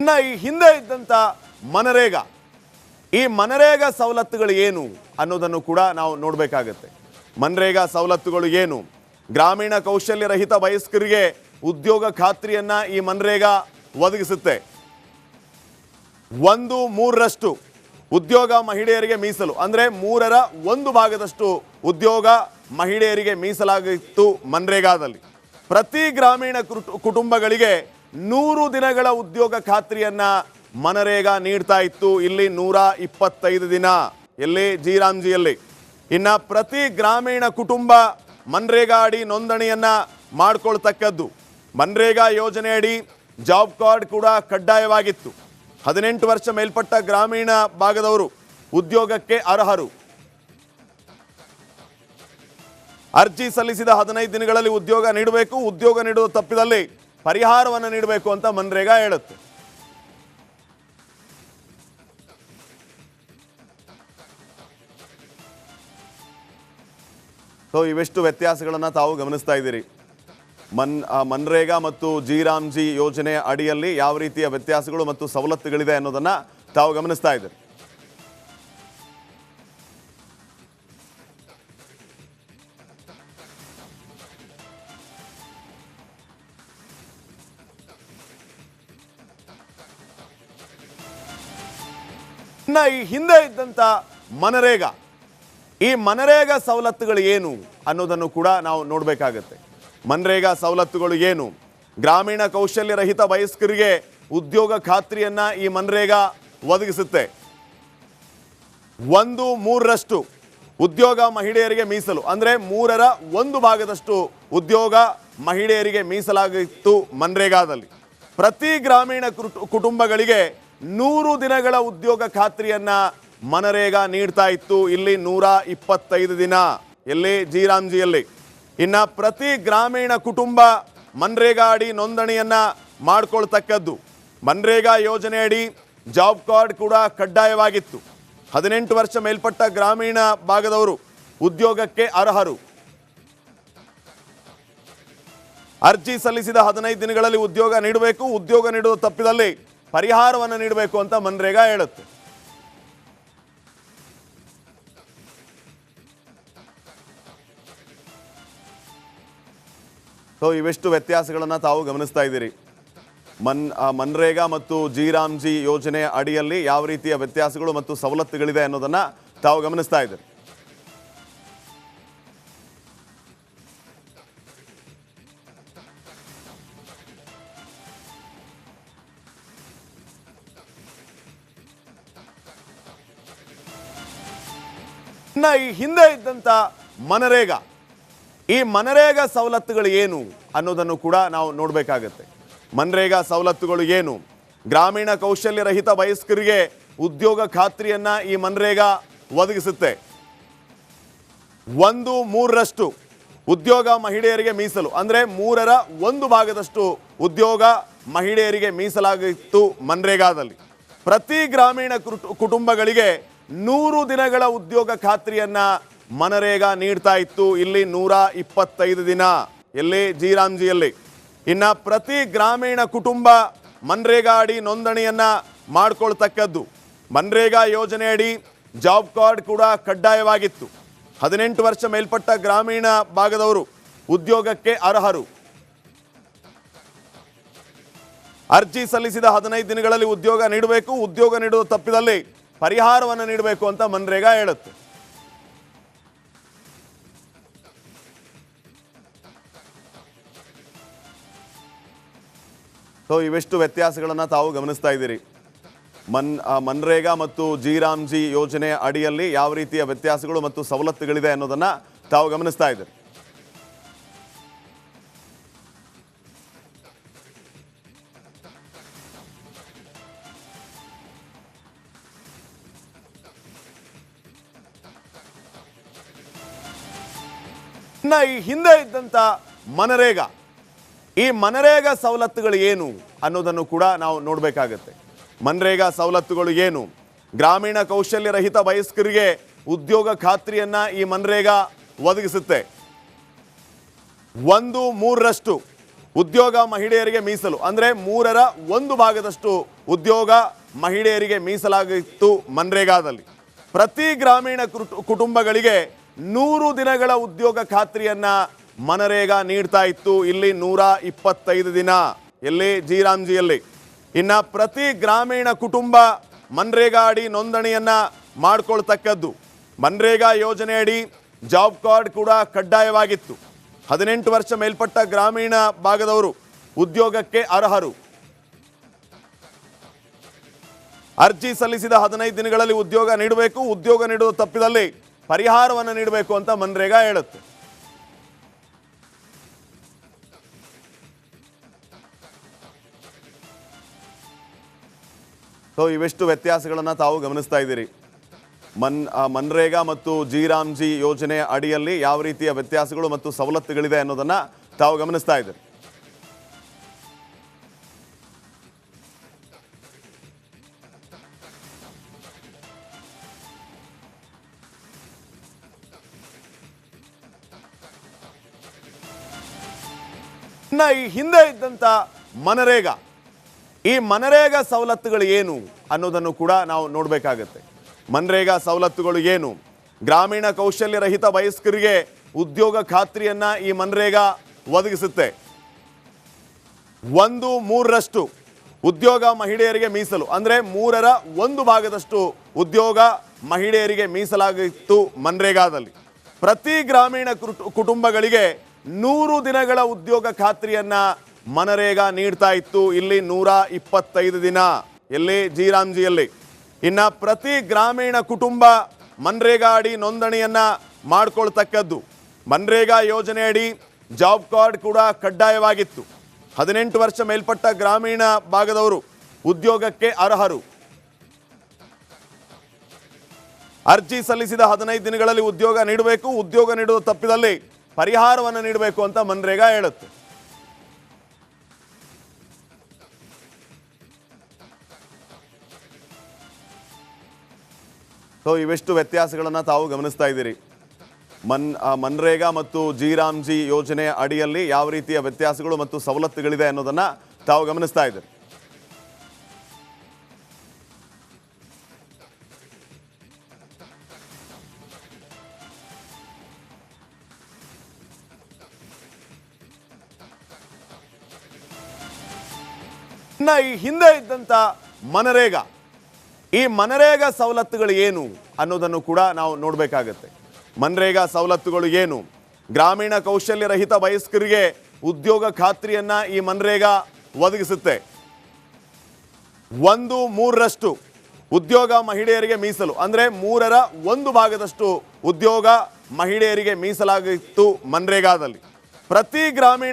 ಇನ್ನು ಈ ಹಿಂದೆ ಇದ್ದಂಥ ಮನರೇಗಾ, ಈ ಮನರೇಗಾ ಸವಲತ್ತುಗಳು ಏನು ಅನ್ನೋದನ್ನು ಕೂಡ ನಾವು ನೋಡಬೇಕಾಗತ್ತೆ. ಮನರೇಗಾ ಸವಲತ್ತುಗಳು ಏನು? ಗ್ರಾಮೀಣ ಕೌಶಲ್ಯ ರಹಿತ ವಯಸ್ಕರಿಗೆ ಉದ್ಯೋಗ ಖಾತ್ರಿಯನ್ನ ಈ ಮನರೇಗಾ ಒದಗಿಸುತ್ತೆ. 1/3 ಉದ್ಯೋಗ ಮಹಿಳೆಯರಿಗೆ ಮೀಸಲು, ಅಂದರೆ 1/3 ಉದ್ಯೋಗ ಮಹಿಳೆಯರಿಗೆ ಮೀಸಲಾಗಿತ್ತು ಮನರೇಗಾದಲ್ಲಿ. ಪ್ರತಿ ಗ್ರಾಮೀಣ ಕುಟುಂಬಗಳಿಗೆ 100 ದಿನಗಳ ಉದ್ಯೋಗ ಖಾತ್ರಿಯನ್ನ ಮನರೇಗಾ ನೀಡ್ತಾ ಇತ್ತು. ಇಲ್ಲಿ 125 ದಿನ, ಎಲ್ಲಿ ಜೀರಾಮ್ಜಿಯಲ್ಲಿ. ಇನ್ನು ಪ್ರತಿ ಗ್ರಾಮೀಣ ಕುಟುಂಬ ಮನರೇಗಾ ಅಡಿ ನೋಂದಣಿಯನ್ನ ಮಾಡ್ಕೊಳ್ತಕ್ಕದ್ದು. ಮನರೇಗಾ ಯೋಜನೆ ಅಡಿ ಜಾಬ್ ಕಾರ್ಡ್ ಕೂಡ ಕಡ್ಡಾಯವಾಗಿತ್ತು. 18 ವರ್ಷ ಮೇಲ್ಪಟ್ಟ ಗ್ರಾಮೀಣ ಭಾಗದವರು ಉದ್ಯೋಗಕ್ಕೆ ಅರ್ಹರು. ಅರ್ಜಿ ಸಲ್ಲಿಸಿದ 15 ದಿನಗಳಲ್ಲಿ ಉದ್ಯೋಗ ನೀಡಬೇಕು. ಉದ್ಯೋಗ ನೀಡುವ ತಪ್ಪಿದಲ್ಲಿ ಪರಿಹಾರವನ್ನು ನೀಡಬೇಕು ಅಂತ ಮನರೇಗಾ ಹೇಳುತ್ತೆ. ಸೊ ಇವೆಷ್ಟು ವ್ಯತ್ಯಾಸಗಳನ್ನು ತಾವು ಗಮನಿಸ್ತಾ ಇದ್ದೀರಿ. ಮನರೇಗಾ ಮತ್ತು ಜೀರಾಮ್ಜಿ ಯೋಜನೆ ಅಡಿಯಲ್ಲಿ ಯಾವ ರೀತಿಯ ವ್ಯತ್ಯಾಸಗಳು ಮತ್ತು ಸವಲತ್ತುಗಳಿದೆ ಅನ್ನೋದನ್ನ ತಾವು ಗಮನಿಸ್ತಾ ಇದ್ದೀರಿ. ಇನ್ನು ಈ ಹಿಂದೆ ಇದ್ದಂಥ ಮನರೇಗಾ, ಈ ಮನರೇಗಾ ಸವಲತ್ತುಗಳು ಏನು ಅನ್ನೋದನ್ನು ಕೂಡ ನಾವು ನೋಡಬೇಕಾಗತ್ತೆ. ಮನರೇಗಾ ಸವಲತ್ತುಗಳು ಏನು? ಗ್ರಾಮೀಣ ಕೌಶಲ್ಯ ರಹಿತ ವಯಸ್ಕರಿಗೆ ಉದ್ಯೋಗ ಖಾತ್ರಿಯನ್ನ ಈ ಮನರೇಗಾ ಒದಗಿಸುತ್ತೆ. 1/3 ಉದ್ಯೋಗ ಮಹಿಳೆಯರಿಗೆ ಮೀಸಲು, ಅಂದರೆ 1/3 ಉದ್ಯೋಗ ಮಹಿಳೆಯರಿಗೆ ಮೀಸಲಾಗಿತ್ತು ಮನರೇಗಾದಲ್ಲಿ. ಪ್ರತಿ ಗ್ರಾಮೀಣ ಕುಟುಂಬಗಳಿಗೆ 100 ದಿನಗಳ ಉದ್ಯೋಗ ಖಾತ್ರಿಯನ್ನ ಮನರೇಗಾ ನೀಡ್ತಾ ಇತ್ತು. ಇಲ್ಲಿ 125 ದಿನ, ಎಲ್ಲಿ ಜೀರಾಮ್ಜಿಯಲ್ಲಿ. ಇನ್ನು ಪ್ರತಿ ಗ್ರಾಮೀಣ ಕುಟುಂಬ ಮನರೇಗಾ ಅಡಿ ನೋಂದಣಿಯನ್ನ ಮಾಡ್ಕೊಳ್ತಕ್ಕದ್ದು. ಮನರೇಗಾ ಯೋಜನೆ ಅಡಿ ಜಾಬ್ ಕಾರ್ಡ್ ಕೂಡ ಕಡ್ಡಾಯವಾಗಿತ್ತು. 18 ವರ್ಷ ಮೇಲ್ಪಟ್ಟ ಗ್ರಾಮೀಣ ಭಾಗದವರು ಉದ್ಯೋಗಕ್ಕೆ ಅರ್ಹರು. ಅರ್ಜಿ ಸಲ್ಲಿಸಿದ 15 ದಿನಗಳಲ್ಲಿ ಉದ್ಯೋಗ ನೀಡಬೇಕು. ಉದ್ಯೋಗ ನೀಡುವ ತಪ್ಪಿದಲ್ಲಿ ಪರಿಹಾರವನ್ನು ನೀಡಬೇಕು ಅಂತ ಮನರೇಗಾ ಹೇಳುತ್ತೆ. ಸೊ ಇವೆಷ್ಟು ವ್ಯತ್ಯಾಸಗಳನ್ನು ತಾವು ಗಮನಿಸ್ತಾ ಇದ್ದೀರಿ. ಮನರೇಗಾ ಮತ್ತು ಜೀರಾಮ್ಜಿ ಯೋಜನೆ ಅಡಿಯಲ್ಲಿ ಯಾವ ರೀತಿಯ ವ್ಯತ್ಯಾಸಗಳು ಮತ್ತು ಸವಲತ್ತುಗಳಿದೆ ಅನ್ನೋದನ್ನ ತಾವು ಗಮನಿಸ್ತಾ ಇದ್ದೀರಿ. ಇನ್ನು ಈ ಹಿಂದೆ ಇದ್ದಂಥ ಮನರೇಗಾ, ಈ ಮನರೇಗಾ ಸವಲತ್ತುಗಳು ಏನು ಅನ್ನೋದನ್ನು ಕೂಡ ನಾವು ನೋಡಬೇಕಾಗತ್ತೆ. ಮನರೇಗಾ ಸವಲತ್ತುಗಳು ಏನು? ಗ್ರಾಮೀಣ ಕೌಶಲ್ಯ ರಹಿತ ವಯಸ್ಕರಿಗೆ ಉದ್ಯೋಗ ಖಾತ್ರಿಯನ್ನ ಈ ಮನರೇಗಾ ಒದಗಿಸುತ್ತೆ. 1/3 ಉದ್ಯೋಗ ಮಹಿಳೆಯರಿಗೆ ಮೀಸಲು, ಅಂದರೆ 1/3 ಉದ್ಯೋಗ ಮಹಿಳೆಯರಿಗೆ ಮೀಸಲಾಗಿತ್ತು ಮನರೇಗಾದಲ್ಲಿ. ಪ್ರತಿ ಗ್ರಾಮೀಣ ಕುಟುಂಬಗಳಿಗೆ 100 ದಿನಗಳ ಉದ್ಯೋಗ ಖಾತ್ರಿಯನ್ನ ಮನರೇಗಾ ನೀಡ್ತಾ ಇತ್ತು. ಇಲ್ಲಿ 125 ದಿನ, ಎಲ್ಲಿ ಜೀರಾಮ್ಜಿಯಲ್ಲಿ. ಇನ್ನು ಪ್ರತಿ ಗ್ರಾಮೀಣ ಕುಟುಂಬ ಮನರೇಗಾ ಅಡಿ ನೋಂದಣಿಯನ್ನ ಮಾಡ್ಕೊಳ್ತಕ್ಕದ್ದು. ಮನರೇಗಾ ಯೋಜನೆ ಅಡಿ ಜಾಬ್ ಕಾರ್ಡ್ ಕೂಡ ಕಡ್ಡಾಯವಾಗಿತ್ತು. 18 ವರ್ಷ ಮೇಲ್ಪಟ್ಟ ಗ್ರಾಮೀಣ ಭಾಗದವರು ಉದ್ಯೋಗಕ್ಕೆ ಅರ್ಹರು. ಅರ್ಜಿ ಸಲ್ಲಿಸಿದ 15 ದಿನಗಳಲ್ಲಿ ಉದ್ಯೋಗ ನೀಡಬೇಕು. ಉದ್ಯೋಗ ನೀಡುವ ತಪ್ಪಿದಲ್ಲಿ ಪರಿಹಾರವನ್ನು ನೀಡಬೇಕು ಅಂತ ಮನರೇಗಾ ಹೇಳುತ್ತೆ. ಸೊ ಇವೆಷ್ಟು ವ್ಯತ್ಯಾಸಗಳನ್ನು ತಾವು ಗಮನಿಸ್ತಾ ಇದ್ದೀರಿ. ಮನರೇಗಾ ಮತ್ತು ಜೀರಾಮ್ಜಿ ಯೋಜನೆ ಅಡಿಯಲ್ಲಿ ಯಾವ ರೀತಿಯ ವ್ಯತ್ಯಾಸಗಳು ಮತ್ತು ಸವಲತ್ತುಗಳಿದೆ ಅನ್ನೋದನ್ನ ತಾವು ಗಮನಿಸ್ತಾ ಇದ್ದೀರಿ. ಇನ್ನು ಈ ಹಿಂದೆ ಇದ್ದಂಥ ಮನರೇಗಾ, ಈ ಮನರೇಗಾ ಸವಲತ್ತುಗಳು ಏನು ಅನ್ನೋದನ್ನು ಕೂಡ ನಾವು ನೋಡಬೇಕಾಗತ್ತೆ. ಮನರೇಗಾ ಸವಲತ್ತುಗಳು ಏನು? ಗ್ರಾಮೀಣ ಕೌಶಲ್ಯ ರಹಿತ ವಯಸ್ಕರಿಗೆ ಉದ್ಯೋಗ ಖಾತ್ರಿಯನ್ನ ಈ ಮನರೇಗಾ ಒದಗಿಸುತ್ತೆ. 1/3 ಉದ್ಯೋಗ ಮಹಿಳೆಯರಿಗೆ ಮೀಸಲು ಅಂದರೆ 1/3 ಉದ್ಯೋಗ ಮಹಿಳೆಯರಿಗೆ ಮೀಸಲಾಗಿತ್ತು ಮನ್ರೇಗಾದಲ್ಲಿ. ಪ್ರತಿ ಗ್ರಾಮೀಣ ಕುಟುಂಬಗಳಿಗೆ 100 ದಿನಗಳ ಉದ್ಯೋಗ ಖಾತ್ರಿಯನ್ನ ಮನರೇಗಾ ನೀಡ್ತಾ ಇತ್ತು. ಇಲ್ಲಿ 125 ದಿನ ಎಲ್ಲಿ ಜೀರಾಮ್ಜಿಯಲ್ಲಿ. ಇನ್ನ ಪ್ರತಿ ಗ್ರಾಮೀಣ ಕುಟುಂಬ ಮನ್ರೇಗಾ ಅಡಿ ನೋಂದಣಿಯನ್ನ ಮಾಡ್ಕೊಳ್ತಕ್ಕದ್ದು. ಮನ್ರೇಗಾ ಯೋಜನೆ ಅಡಿ ಜಾಬ್ ಕಾರ್ಡ್ ಕೂಡ ಕಡ್ಡಾಯವಾಗಿತ್ತು. 18 ವರ್ಷ ಮೇಲ್ಪಟ್ಟ ಗ್ರಾಮೀಣ ಭಾಗದವರು ಉದ್ಯೋಗಕ್ಕೆ ಅರ್ಹರು. ಅರ್ಜಿ ಸಲ್ಲಿಸಿದ 15 ದಿನಗಳಲ್ಲಿ ಉದ್ಯೋಗ ನೀಡಬೇಕು. ಉದ್ಯೋಗ ನೀಡುವ ತಪ್ಪಿದಲ್ಲಿ ಪರಿಹಾರವನ್ನು ನೀಡಬೇಕು ಅಂತ ಮನ್ರೇಗಾ ಹೇಳುತ್ತೆ. ಸೊ ಇವೆಷ್ಟು ವ್ಯತ್ಯಾಸಗಳನ್ನು ತಾವು ಗಮನಿಸ್ತಾ ಇದ್ದೀರಿ. ಮನ್ರೇಗಾ ಮತ್ತು ಜೀರಾಮ್ಜಿ ಯೋಜನೆ ಅಡಿಯಲ್ಲಿ ಯಾವ ರೀತಿಯ ವ್ಯತ್ಯಾಸಗಳು ಮತ್ತು ಸವಲತ್ತುಗಳಿದೆ ಅನ್ನೋದನ್ನ ತಾವು ಗಮನಿಸ್ತಾ ಇದ್ದೀರಿ. ಈ ಹಿಂದೆ ಇದ್ದಂತ ಮನರೇಗಾ, ಈ ಮನರೇಗಾ ಸವಲತ್ತುಗಳು ಏನು ಅನ್ನೋದನ್ನು ಕೂಡ ನಾವು ನೋಡಬೇಕಾಗತ್ತೆ. ಮನ್ರೇಗಾ ಸವಲತ್ತುಗಳು ಏನು? ಗ್ರಾಮೀಣ ಕೌಶಲ್ಯ ರಹಿತ ವಯಸ್ಕರಿಗೆ ಉದ್ಯೋಗ ಖಾತ್ರಿಯನ್ನ ಈ ಮನ್ರೇಗಾ ಒದಗಿಸುತ್ತೆ. 1/3 ಉದ್ಯೋಗ ಮಹಿಳೆಯರಿಗೆ ಮೀಸಲು ಅಂದರೆ 1/3 ಉದ್ಯೋಗ ಮಹಿಳೆಯರಿಗೆ ಮೀಸಲಾಗಿತ್ತು ಮನ್ರೇಗಾದಲ್ಲಿ. ಪ್ರತಿ ಗ್ರಾಮೀಣ ಕುಟುಂಬಗಳಿಗೆ 100 ದಿನಗಳ ಉದ್ಯೋಗ ಖಾತ್ರಿಯನ್ನ ಮನರೇಗಾ ನೀಡ್ತಾ ಇತ್ತು. ಇಲ್ಲಿ 125 ದಿನ ಎಲ್ಲಿ ಜೀರಾಮ್ಜಿಯಲ್ಲಿ. ಇನ್ನ ಪ್ರತಿ ಗ್ರಾಮೀಣ ಕುಟುಂಬ ಮನ್ರೇಗಾ ಅಡಿ ನೋಂದಣಿಯನ್ನ ಮಾಡ್ಕೊಳ್ತಕ್ಕದ್ದು. ಮನ್ರೇಗಾ ಯೋಜನೆ ಅಡಿ ಜಾಬ್ ಕಾರ್ಡ್ ಕೂಡ ಕಡ್ಡಾಯವಾಗಿತ್ತು. 18 ವರ್ಷ ಮೇಲ್ಪಟ್ಟ ಗ್ರಾಮೀಣ ಭಾಗದವರು ಉದ್ಯೋಗಕ್ಕೆ ಅರ್ಹರು. ಅರ್ಜಿ ಸಲ್ಲಿಸಿದ 15 ದಿನಗಳಲ್ಲಿ ಉದ್ಯೋಗ ನೀಡಬೇಕು. ಉದ್ಯೋಗ ನೀಡುವ ತಪ್ಪಿದಲ್ಲಿ ಪರಿಹಾರವನ್ನು ನೀಡಬೇಕು ಅಂತ ಮನ್ರೇಗಾ ಹೇಳುತ್ತೆ. ಸೊ ಇವೆಷ್ಟು ವ್ಯತ್ಯಾಸಗಳನ್ನು ತಾವು ಗಮನಿಸ್ತಾ ಇದ್ದೀರಿ. ಮನ್ರೇಗಾ ಮತ್ತು ಜೀರಾಮ್ಜಿ ಯೋಜನೆ ಅಡಿಯಲ್ಲಿ ಯಾವ ರೀತಿಯ ವ್ಯತ್ಯಾಸಗಳು ಮತ್ತು ಸವಲತ್ತುಗಳಿದೆ ಅನ್ನೋದನ್ನ ತಾವು ಗಮನಿಸ್ತಾ ಇದ್ದೀರಿ. ಈ ಹಿಂದೆ ಇದ್ದಂತ ಮನರೇಗಾ, ಈ ಮನರೇಗಾ ಸವಲತ್ತುಗಳು ಏನು ಅನ್ನೋದನ್ನು ಕೂಡ ನಾವು ನೋಡಬೇಕಾಗತ್ತೆ. ಮನ್ರೇಗಾ ಸವಲತ್ತುಗಳು ಏನು? ಗ್ರಾಮೀಣ ಕೌಶಲ್ಯ ರಹಿತ ವಯಸ್ಕರಿಗೆ ಉದ್ಯೋಗ ಖಾತ್ರಿಯನ್ನ ಈ ಮನ್ರೇಗಾ ಒದಗಿಸುತ್ತೆ. 1/3 ಉದ್ಯೋಗ ಮಹಿಳೆಯರಿಗೆ ಮೀಸಲು ಅಂದರೆ 1/3 ಉದ್ಯೋಗ ಮಹಿಳೆಯರಿಗೆ ಮೀಸಲಾಗಿತ್ತು ಮನ್ರೇಗಾದಲ್ಲಿ. ಪ್ರತಿ ಗ್ರಾಮೀಣ